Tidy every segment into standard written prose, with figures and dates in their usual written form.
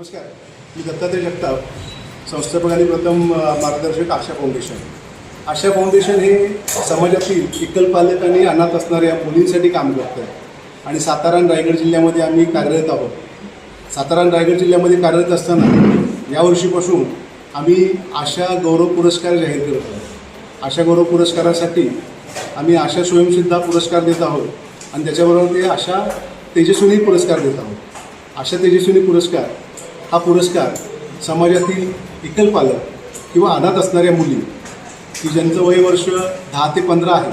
नमस्कार, मी दत्तात्रय जगताप, संस्थापक आणि प्रथम मार्गदर्शक आशा फाउंडेशन. आशा फाउंडेशन हे समाजातील एकलपालक आणि अनाथ असणाऱ्या मुलींसाठी काम करतं आहे आणि सातारा आणि रायगड जिल्ह्यामध्ये आम्ही कार्यरत आहोत. सातारा आणि रायगड जिल्ह्यामध्ये कार्यरत असताना यावर्षीपासून आम्ही आशा गौरव पुरस्कार जाहीर करत आहोत. आशा गौरव पुरस्कारासाठी आम्ही आशा स्वयंसिद्धा पुरस्कार देत आहोत आणि त्याच्याबरोबर ते आशा तेजस्विनी पुरस्कार देत आहोत. आशा तेजस्विनी पुरस्कार हा पुरस्कार समाजातील एकलपालक किंवा अनाथ असणाऱ्या मुली की ज्यांचं वयवर्ष 10 ते 15 आहे,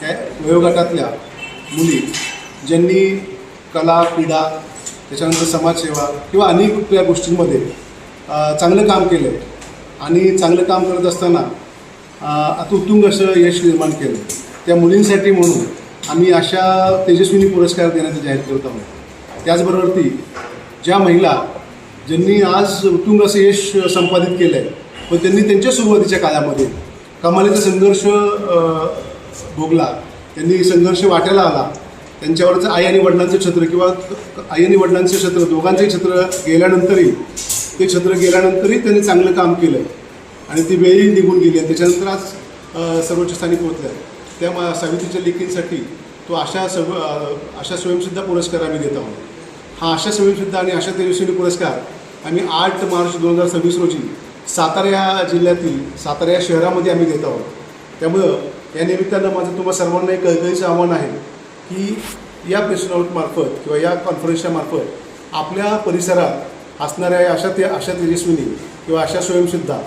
त्या वयोगटातल्या मुली ज्यांनी कला, क्रीडा, त्याच्यानंतर समाजसेवा किंवा अनेक कुठल्या गोष्टींमध्ये चांगलं काम केलं आहे आणि चांगलं काम करत असताना आता उत्तुंग असं यश निर्माण केलं, त्या मुलींसाठी म्हणून आम्ही आशा तेजस्विनी पुरस्कार देण्याचं जाहीर करत आहोत. त्याचबरोबर ज्या महिला ज्यांनी आज उत्तुंग असं यश संपादित केलं आहे, पण त्यांनी त्यांच्या सुरुवातीच्या काळामध्ये कमालीचा संघर्ष भोगला, त्यांनी संघर्ष वाट्याला आला, त्यांच्यावरचं आई आणि वडिलांचं छत्र किंवा आई आणि वडिलांचं छत्र दोघांचंही छत्र गेल्यानंतरही त्यांनी चांगलं काम केलं आणि ती वेळी निघून गेली आणि त्याच्यानंतर आज सर्वोच्च स्थानी पोहोचल्या. त्या सावित्रीच्या लेकींसाठी तो आशा स्वयंसिद्धा पुरस्कार आम्ही देत आहोत. हा आशा स्वयंसिद्धा आणि आशा तेजस्विनी पुरस्कार आम्ही 8 मार्च 2026 रोजी सातारा या जिल्ह्यातील सातारा या शहरामध्ये आम्ही देत आहोत. त्यामुळं या निमित्तानं माझं तुम्हा सर्वांना एक कळकळीचं आव्हान आहे की या प्रेस नोटमार्फत किंवा या कॉन्फरन्सच्या मार्फत आपल्या परिसरात असणाऱ्या आशा तेजस्विनी किंवा आशा स्वयंसिद्धा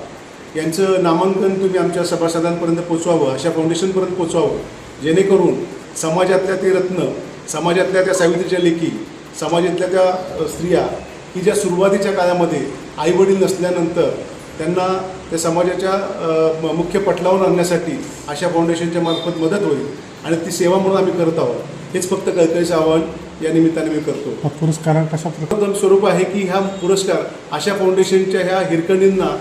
यांचं नामांकन तुम्ही आमच्या सभासदांपर्यंत पोचवावं, आशा फाउंडेशनपर्यंत पोचवावं, जेणेकरून समाजातल्या ते रत्न, समाजातल्या त्या सावित्रीच्या लेकी, समाजातल्या त्या स्त्रिया की ज्या सुरुवातीच्या काळामध्ये आईवडील नसल्यानंतर त्यांना त्या समाजाच्या मुख्य पटलावर आणण्यासाठी आशा फाउंडेशनच्या मार्फत मदत होईल आणि ती सेवा म्हणून आम्ही करत आहोत. हेच फक्त कळकळीचं आवाहन या निमित्ताने मी करतो. हा पुरस्कार कशा प्रथम स्वरूप आहे की हा पुरस्कार आशा फाउंडेशनच्या ह्या हिरकणींना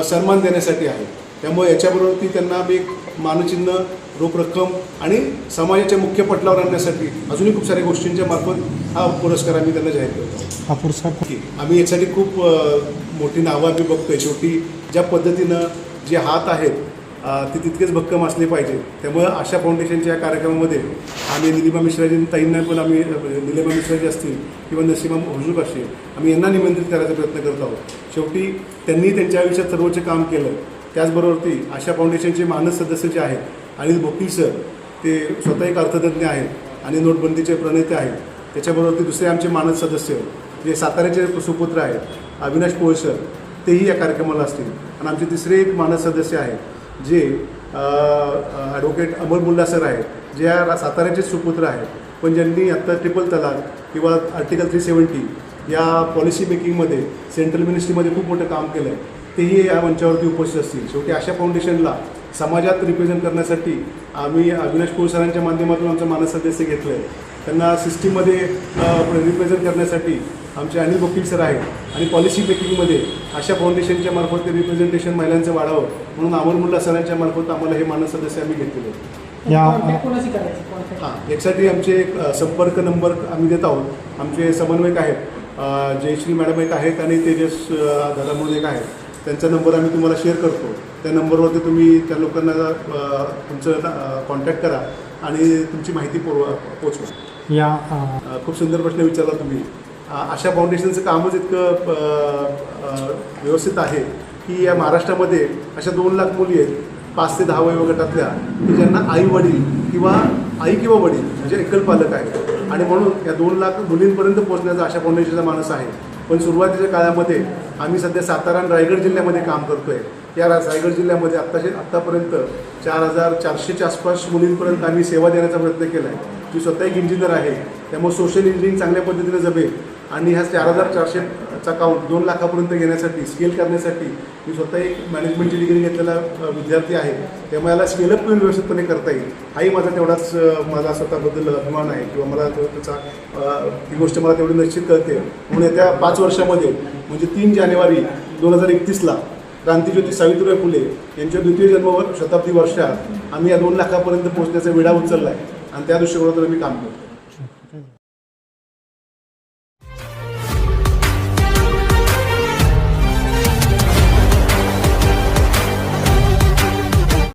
सन्मान देण्यासाठी आहे. त्यामुळे याच्याबरोबर त्यांना आम्ही एक मानचिन्ह, रोख रक्कम आणि समाजाच्या मुख्य पटलावर आणण्यासाठी अजूनही खूप साऱ्या गोष्टींच्या मार्फत हा पुरस्कार आम्ही त्यांना जाहीर करतो. हा पुरस्कार आम्ही यासाठी खूप मोठी नावं आम्ही बघतोय. शेवटी ज्या पद्धतीनं जे हात आहेत ते तितकेच भक्कम असले पाहिजे. त्यामुळं आशा फाउंडेशनच्या या कार्यक्रमामध्ये आम्ही निलिमा मिश्राजी ताईंना पण आम्ही निलिमा मिश्राजी असतील किंवा नसीमा हुजूक असतील, आम्ही यांना निमंत्रित करायचा प्रयत्न करत आहोत. शेवटी त्यांनी त्यांच्या आयुष्यात सर्वोच्च काम केलं. त्याचबरोबर आशा फाउंडेशनचे मानस सदस्य जे आहेत अनिल भोकील सर, ते स्वतः एक अर्थतज्ञ आहेत आणि नोटबंदीचे प्रणेते आहेत. त्याच्याबरोबर दुसरे आमचे मानस सदस्य जे साताऱ्याचे सुपुत्र आहेत अविनाश पोळ सर, तेही या कार्यक्रमाला असतील. आणि आमचे तिसरे एक मानस सदस्य आहेत जे ॲडव्होकेट अमर मुल्ला सर आहेत, जे या साताऱ्याचे सुपुत्र आहेत, पण ज्यांनी आत्ता ट्रिपल तलाक किंवा आर्टिकल 370 या पॉलिसी मेकिंगमध्ये सेंट्रल मिनिस्ट्रीमध्ये खूप मोठं काम केलं आहे, तेही या मंचावरती उपस्थित असतील. शेवटी आशा फाउंडेशनला समाजात रिप्रेझेंट करण्यासाठी आम्ही अविनाश पोळ सरांच्या माध्यमातून आमचं मानस सदस्य घेतलं आहे. त्यांना सिस्टीममध्ये रिप्रेझेंट करण्यासाठी आमचे अनिल वकील सर आहेत आणि पॉलिसी मेकिंगमध्ये आशा फाउंडेशनच्या मार्फत ते रिप्रेझेंटेशन महिलांचं वाढावं म्हणून अमर मुल्ला सरांच्या मार्फत आम्हाला हे मानस सदस्य आम्ही घेतलेले आहेत. यासाठी आमचे संपर्क नंबर आम्ही देत आहोत. आमचे समन्वयक आहेत, जयश्री मॅडम एक आहेत आणि तेजस दादा म्हणून एक आहेत. त्यांचा नंबर आम्ही तुम्हाला शेअर करतो. त्या नंबरवरती तुम्ही त्या लोकांना तुमचं कॉन्टॅक्ट करा आणि तुमची माहिती पोचवा. खूप सुंदर प्रश्न विचारला तुम्ही. आशा फाउंडेशनचं कामच इतकं व्यवस्थित आहे की या महाराष्ट्रामध्ये अशा 2 लाख मुली आहेत 5 ते 10 वयोगटातल्या की ज्यांना आई वडील किंवा वडील म्हणजे एकलपालक आहेत आणि म्हणून या 2 लाख मुलींपर्यंत पोहोचण्याचा आशा फाउंडेशनचा मानस आहे. पण सुरुवातीच्या काळामध्ये आम्ही सध्या सातारा आणि रायगड जिल्ह्यामध्ये काम करतो आहे. या रायगड जिल्ह्यामध्ये आत्तापर्यंत 4400च्या आसपास मुलींपर्यंत आम्ही सेवा देण्याचा प्रयत्न केला आहे. मी स्वतः एक इंजिनियर आहे, त्यामुळे सोशल इंजिनिअरिंग चांगल्या पद्धतीने जमेल आणि ह्या 4400चा काउंट 2 लाखापर्यंत घेण्यासाठी, स्केल करण्यासाठी मी स्वतः एक मॅनेजमेंटची डिग्री घेतलेला विद्यार्थी आहे. त्यामुळे याला स्केलअप पण व्यवस्थितपणे करता येईल. हाही तेवढाच माझा स्वतःबद्दल अभिमान आहे किंवा मला ती गोष्ट मला तेवढी निश्चित कळते. म्हणून येत्या 5 वर्षामध्ये म्हणजे 3 जानेवारी 2031ला क्रांतिज्योती सावित्रीबाई फुले यांच्या 2य जन्मशताब्दी वर्षात आम्ही या 2 लाखापर्यंत पोहोचण्याचा विडा उचलला आहे आणि त्या दृष्टिकोनातून मी काम करतो.